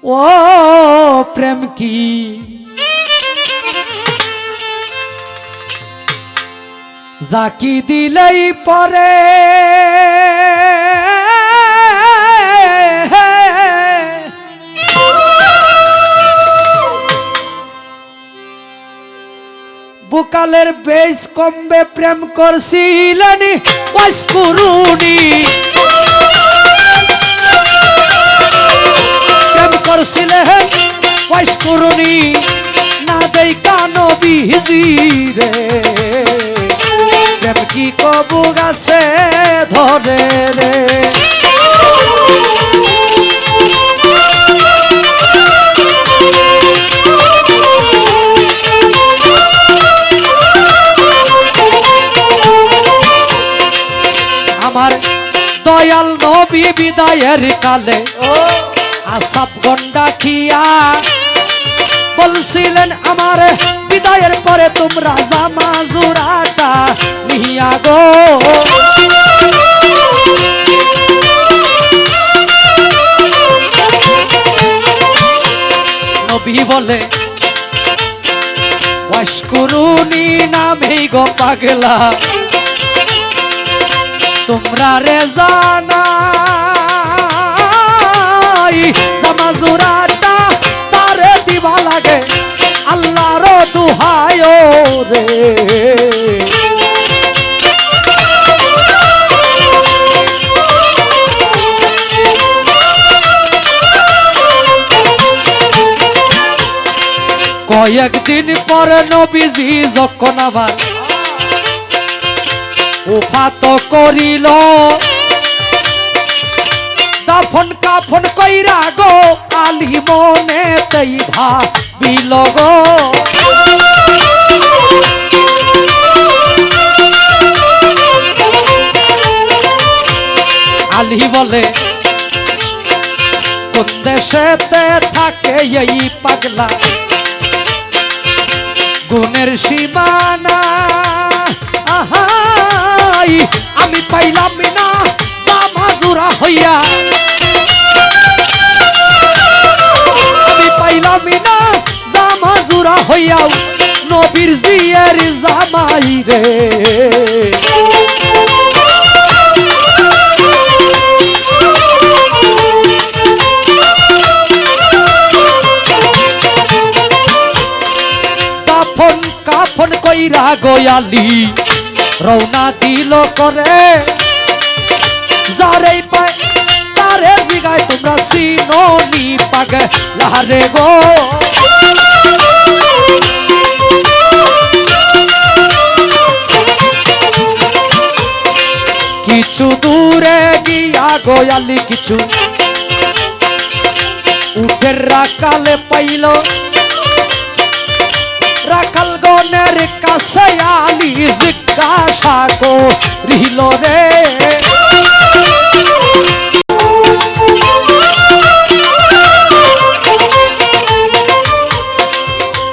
ও প্রেম কি জাকি দিলেই পরে বুকালের বেশ কমবে প্রেম করছিলেন ওয়াসকুরুনি প্রেম করছিলেন ওয়াসকুরুনি না দেই কানো বিজি রে প্রেম কি কবু গাছে ধরে রে আমার দয়াল নবী বিদায়ের কালে আসাব গন্ডা খিয়া বলছিলেন আমার বিদায়ের পরে তোমরা জামা জোড়াটা নিয়া গো নবী বলে ওয়াসকুরুনি নামেই গো পাগলা তোমরা রে জানাই জামা জোড়াটা তারে দিবা লাগে আল্লাহর দুহায় রে কয়েকদিন পর নবীজি যখন আবার উফাত করিল দাফন কাফন কইরা গো আলী মনে তেই ভাবিল গো আলী বলে কোন দেশেতে থাকে এই পাগলা গুণের সীমানা আহাই আমি পাইলাম না জামা জোড়া হইয়া আমি পাইলাম না জামা জোড়া হইয়াও নবীর জিয়ের জামাই রে কাফন কইরা গোয়ালি রওনা দিল করে যারে পায় তারে জিগায় তোমরা সিনোনি পাগে লারে গো কিছু দূরে গিয়া গোয়ালি কিছু উঠের রাকালে পাইল রাখাল গনের কাছে আলী জিজ্ঞাসা করিল রে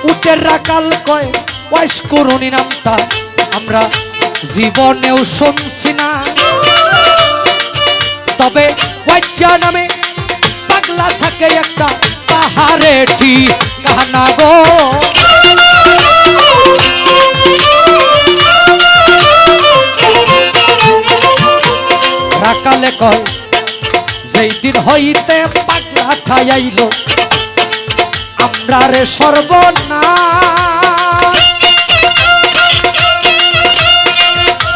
উটের রাখাল কয় ওয়াসকুরুনি নামটা আমরা জীবনেও শুনছি না তবে ওয়াজ্জা নামে পাগলা থাকে একটা পাহাড়ে ঠিকানা গো রাকালে কয় যেই দিন হইতে পাগলা ঠাইল আমরা রে সর্বনাশ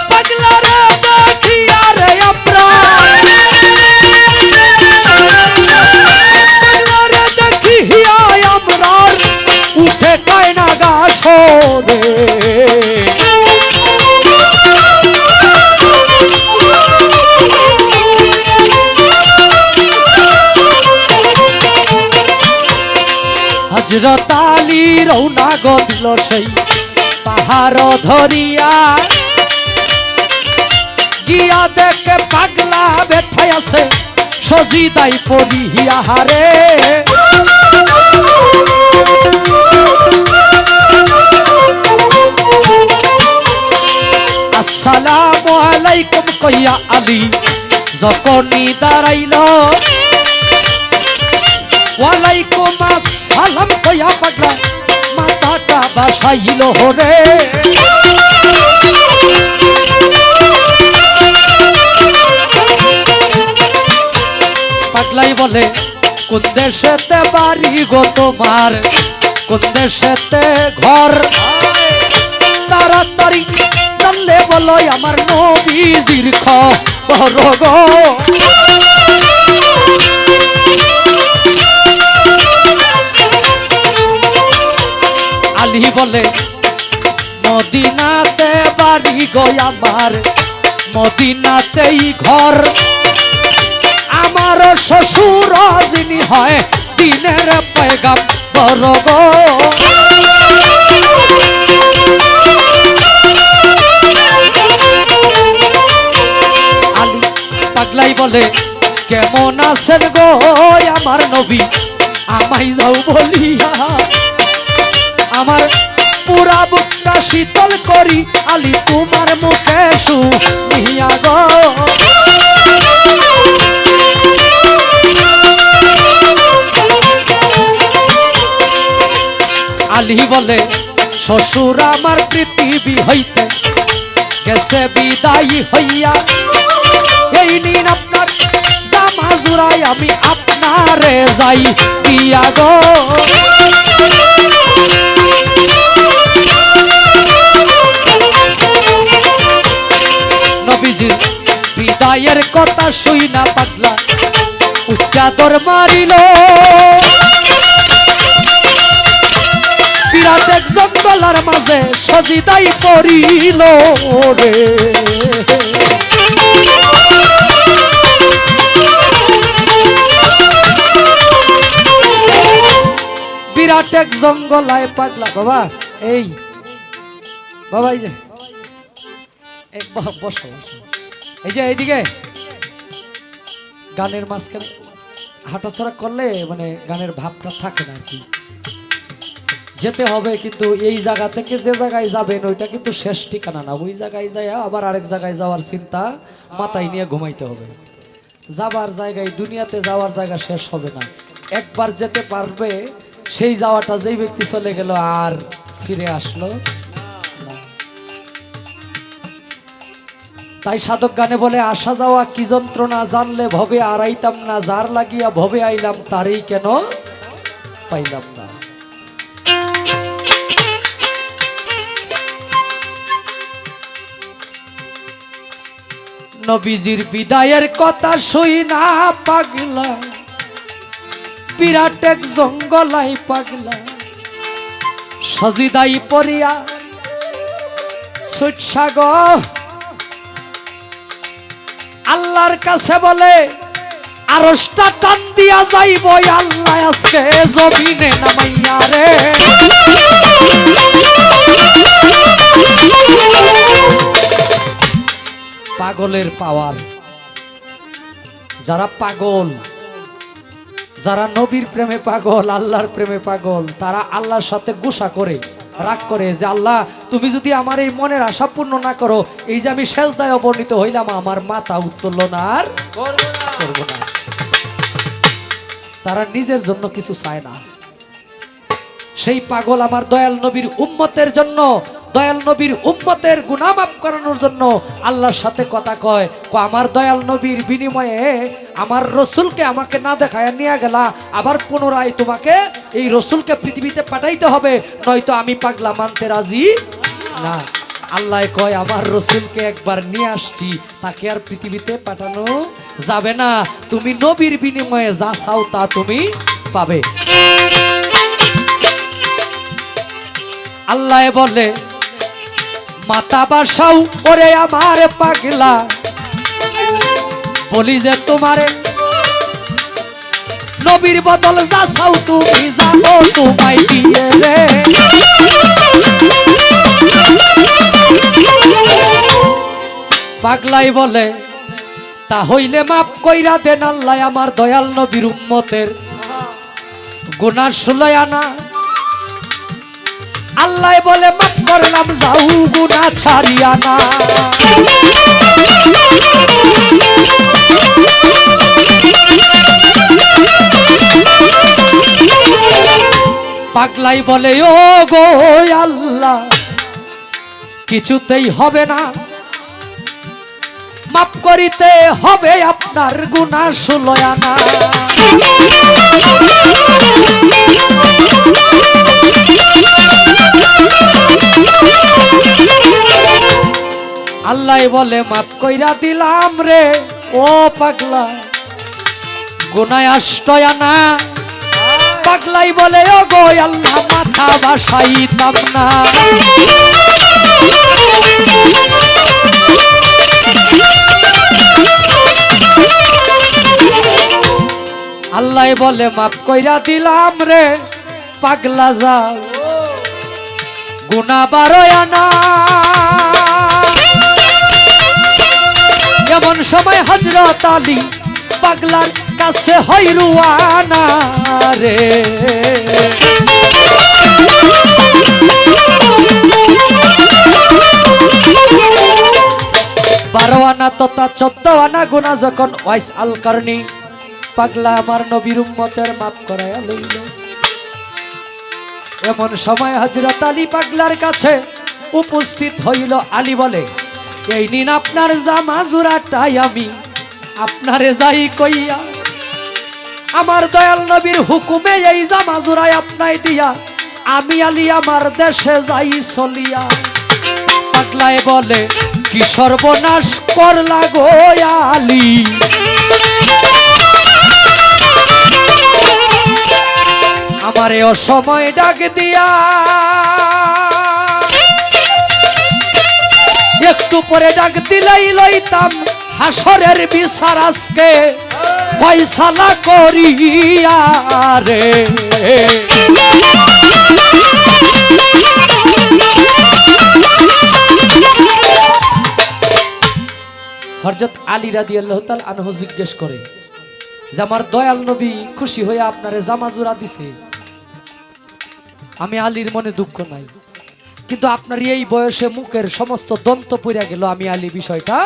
পাগলা রে দেখিয়া রে আমরা পাগলা রে দেখিয়া আমরা উঠে কয় না গাছ রে হযরত আলী রওনা গো দিল সেই পাহাড় ধরিয়া গিয়া দেখে পাগলা বেঠাই আছে সজিদাই পড়িয়া হারে আসসালামু আলাইকুম কইয়া আলী যখনই দাঁড়াইল ওয়ালাইকুম আসসালাম কইয়া পাগলা মাথাটা বাসাইল রে। পাগলাই বলে কোন দেশেতে বাড়ি গো তোমার, কোন দেশেতে ঘর, তাড়াতাড়ি জানলে বলো আমার নবীজির খবর গো। আলী বলে মদিনাতে বাড়ি গো আমার, মদিনাতেই ঘর, আমার শ্বশুর যিনি হয় দিনের পয়গম্বর গো। আলী পাগলাই বলে কেমন আছেন গো আমার নবী, আমায় যাও বলিয়া, আমার পুরা বুকটা শীতল করি আলী তোমার মুখে শুনিয়া গো। আলী বলে শ্বশুর আমার পৃথিবী হইতে গেছে বিদায়ী হইয়া, এই নিন আপনার জামা জুড়াই আমি আপনারে যাই দিয়া গো। নবীজির বিদায়ের কথা শুই না পাগলা উচ্চাদর মারিল, বিরাট এক জঙ্গলার মাঝে সজিদাই পড়িল রে। বিরাট এক জঙ্গলায় পাগলা বাবা, এই বাবা এই যে বসো, এই যে এইদিকে গানের মাঝখানে হাঁটাচড়া করলে মানে গানের ভাবটা থাকে না আর কি, যেতে হবে কিন্তু এই জায়গা থেকে যে জায়গায় যাবেন ওইটা কিন্তু শেষ ঠিকানা না, ওই জায়গায় যায় আবার আরেক জায়গায় যাওয়ার চিন্তা মাথায় নিয়ে ঘুমাইতে হবে। যাবার জায়গায় দুনিয়াতে যাওয়ার জায়গা শেষ হবে না, একবার যেতে পারবে সেই যাওয়াটা যেই ব্যক্তি চলে গেল আর ফিরে আসলো না। তাই সাধক গানে বলে আসা যাওয়া কি যন্ত্রণা, জানলে ভবে আড়াইতাম না, যার লাগিয়া ভবে আইলাম তারই কেন পাইলাম না। নবীজির বিদায়ের কথা শুই না পাগলা বিরাট এক জঙ্গলাই পাগলা সজিদাই পড়িয়া ছুটসাগ আল্লাহর কাছে বলে আরশটা টান দিয়া যাইব আল্লাহ আজকে জমিনে নামাইয়া রে। পাগলের পাওয়ার, যারা পাগল, যারা নবীর প্রেমে পাগল, আল্লাহর প্রেমে পাগল, তারা আল্লাহর সাথে গুসা করে রাগ করে যে আল্লাহ তুমি যদি আমার এই মনের আশা পূর্ণ না করো, এই যে আমি সেজদায় অবনীত হইলাম আমার মাথা উত্তোলন আর করব না। তারা নিজের জন্য কিছু চায় না। সেই পাগল আমার দয়াল নবীর উম্মতের জন্য, দয়াল নবীর উম্মতের গুনাহ মাফ করানোর জন্য আল্লাহর সাথে কথা কয়, আমার দয়াল নবীর বিনিময়ে আমার রসুলকে আমাকে না দেখায় নিয়ে গেলা, আবার পুনরায় তোমাকে এই রসুলকে পৃথিবীতে পাঠাইতে হবে, নয়তো আমি পাগলা মানতে রাজি না। আল্লাহ কয় আমার রসুলকে একবার নিয়ে আসছি, তাকে আর পৃথিবীতে পাঠানো যাবে না, তুমি নবীর বিনিময়ে যা চাও তা তুমি পাবে। আল্লাহ বলে মাতা বাসাও ওরে আমার পাগলা, বলি যে তোমারে নবীর বদল যা চাও তুমি যাও তোমায় দিয়ে রে। পাগলাই বলে তা হইলে মাফ কইরা দেন আল্লাহ আমার দয়াল নবীর উম্মতের গুনাহ সুলাই আনা। আল্লাহ বলে মাফ করলাম যাও গুনাহ ছাড়িয়া না। পাগলাই বলে ও গো আল্লাহ কিছুতেই হবে না, মাফ করিতে হবে আপনার গুনাহ 16 আনা। আল্লাহ বলে মাফ কইরা দিলাম রে ও পাগলা, গুনাহ 8 আনা। পাগলাই বলে ও গো আল্লাহ মাথা বাসাইতাম না। আল্লাহ বলে মাফ কইরা দিলাম রে পাগলা যাও, গুনাহ 12 আনা। এমন সময় হযরত আলী পাগলার কাছে হয় রুয়ানা রে। 12 আনা তথা 14 আনা গুনাহ যখন ওয়াইস আল কারনি পাগলা আমার নবীর উম্মতের মাফ করায়া লইল। এমন সময় হযরত আলী পাগলার কাছে উপস্থিত হইল। আলী বলে এই নিন আপনার জামা জোড়াটাই আমি আপনারে যাই কইয়া, আমার দয়াল নবীর হুকুমে এই জামা জোড়ায় আপনাই দিয়া আমি আলী আমার দেশে যাই চলিয়া। পাগলায় বলে কি সর্বনাশ করলা গো আলী, আমারে অসময় ডাক দিয়া, একটু পরে ডাক দিলেই লইতাম হাসরের বিচার আজকে ফয়সালা করিয়া রে। হযরত আলী রাদিয়াল্লাহু তাআলা আনহু জিজ্ঞেস করে যে আমার দয়াল নবী খুশি হয়ে আপনারে জামা জোড়া দিছে, আমি আলীর মনে দুঃখ নাই, কিন্তু আপনার এই বয়সে মুখের সমস্ত দন্ত পড়ে গেল, আমি আলী বিষয়টা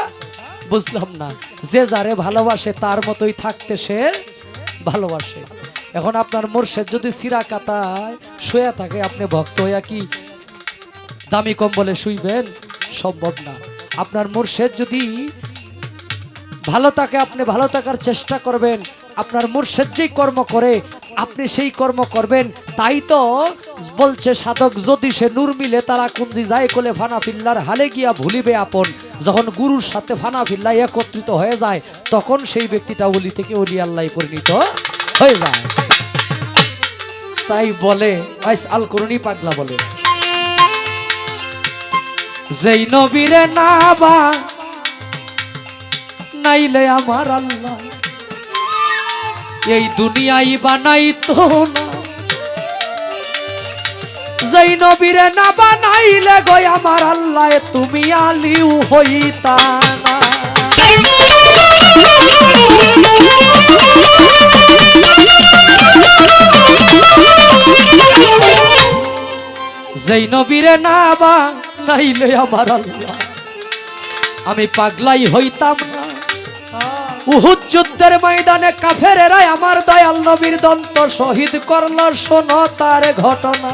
বুঝলাম না। যে যারে ভালোবাসে তার মতোই থাকতে সে ভালোবাসে। এখন আপনার মুর্শিদ যদি সিরা কাতায় শুয়ে থাকে, আপনি ভক্ত হইয়া কি দামি কম্বলে শুইবেন? সম্ভব না। আপনার মুর্শিদ যদি ভালো থাকে আপনি ভালো থাকার চেষ্টা করবেন, আপনার মুর্শিদ যেই কর্ম করে আপনি সেই কর্ম করবেন। তাই তো বলছে সাধক যদি সে নূর মিলে তারা কুঞ্জি যায় কোলে ফানা ফিল্লার হালে গিয়া ভুলিবে আপন। যখন গুরুর সাথে ফানা ফিল্লা একত্রিত হয়ে যায় তখন সেই ব্যক্তিটা ওলি থেকে ওলি আল্লাহ পরিণত হয়ে যায়। তাই বলে ওয়াইস আল কারনি পাগলা বলে যেই নবীরে না বা নাইলে আমার আল্লাহ এই দুনিয়াই বানাইতো না, যেই নবীরে না বানাইলে গো আমার আল্লাহ তুমি আলিও হইতা না। যেই নবীরে না বানাইলে আমার আল্লাহ আমি পাগলাই হইতাম না। উহুদ যুদ্ধের ময়দানে কাফেরেরা আমার দয়াল নবীর দন্ত শহীদ করল, শোনো তার ঘটনা।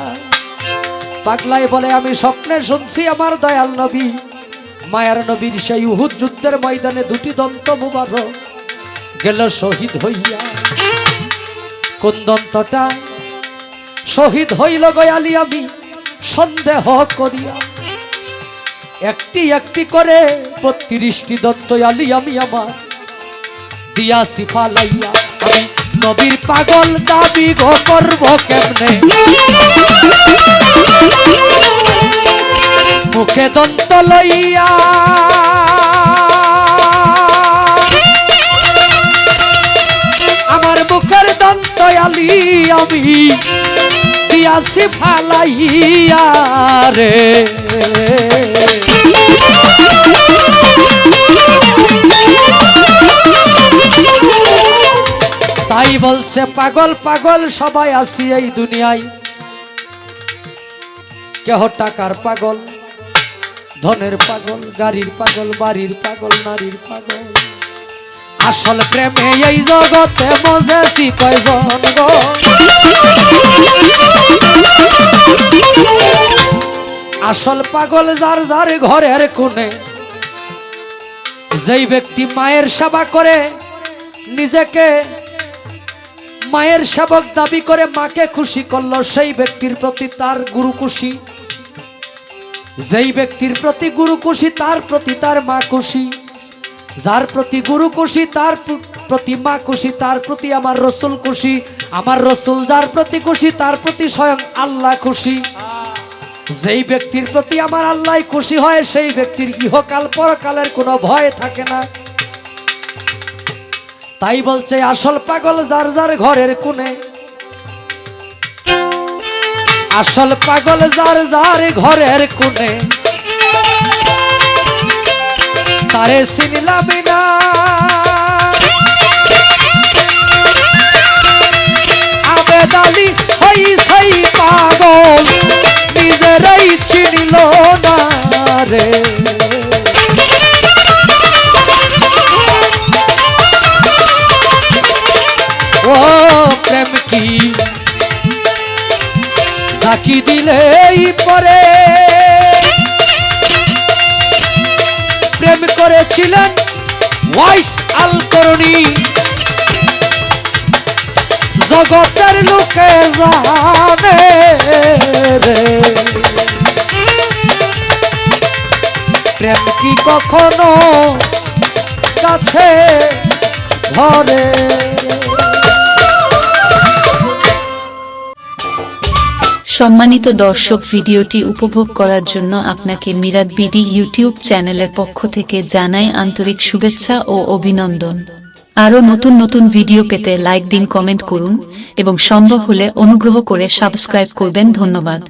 পাগলাই বলে আমি স্বপ্নে শুনছি আমার দয়াল নবী মায়ার নবীর সেই উহুদ যুদ্ধের ময়দানে দুটি দন্ত মুবারক গেল শহীদ হইয়া। কোন দন্তটা শহীদ হইল গো আলী আমি সন্দেহ করিয়া, একটি একটি করে 32টি দন্ত আলী আমি আমার দিয়াছি ফালাইয়া। আমি নবীর পাগল দাবি গো করব কেমনে, মুখে দন্ত লইয়া আমার মুখের দন্ত আলী আমি দিয়াছি ফালাইয়া রে। তাই বলছে পাগল পাগল সবাই আছি এই দুনিয়ায়, কেহ টাকার পাগল, ধনের পাগল, গাড়ির পাগল, বাড়ির পাগল, নারীর পাগল। আসল প্রেমে এই জগতে মজেছি কয়জন গো, আসল পাগল যার যার ঘরের কোণে, যেই ব্যক্তি মায়ের সেবা করে, নিজেকে মায়ের সেবক দাবি করে মাকে খুশি করলো, সেই ব্যক্তির প্রতি তার গুরু খুশি। যেই ব্যক্তির প্রতি গুরু খুশি তার প্রতি তার মা খুশি। যার প্রতি গুরু খুশি তার প্রতি মা খুশি, তার প্রতি আমার রসুল খুশি। আমার রসুল যার প্রতি খুশি তার প্রতি স্বয়ং আল্লাহ খুশি। যেই ব্যক্তির প্রতি আমার আল্লাহ খুশি হয়, সেই ব্যক্তির ইহকাল পরকালের কোনো ভয় থাকে না। তাই বলছে আসল পাগল যার যার ঘরের কোণে, আসল পাগল যার যার ঘরের কোণে, তারে চিনলাম না। আবেদ আলী হইছে পাগল, নিজেরাই চিনিল না রে। ও প্রেম কি সাকি দিলেই পরে, প্রেম করেছিলেন ওয়াইস আল করণী, জগতের লোকে জানে রে। প্রেম কি কখনো কাছে ধরে? সম্মানিত দর্শক, ভিডিওটি উপভোগ করার জন্য আপনাকে মিরাত বিডি ইউটিউব চ্যানেলের পক্ষ থেকে জানাই আন্তরিক শুভেচ্ছা ও অভিনন্দন। আরও নতুন নতুন ভিডিও পেতে লাইক দিন, কমেন্ট করুন এবং সম্ভব হলে অনুগ্রহ করে সাবস্ক্রাইব করবেন। ধন্যবাদ।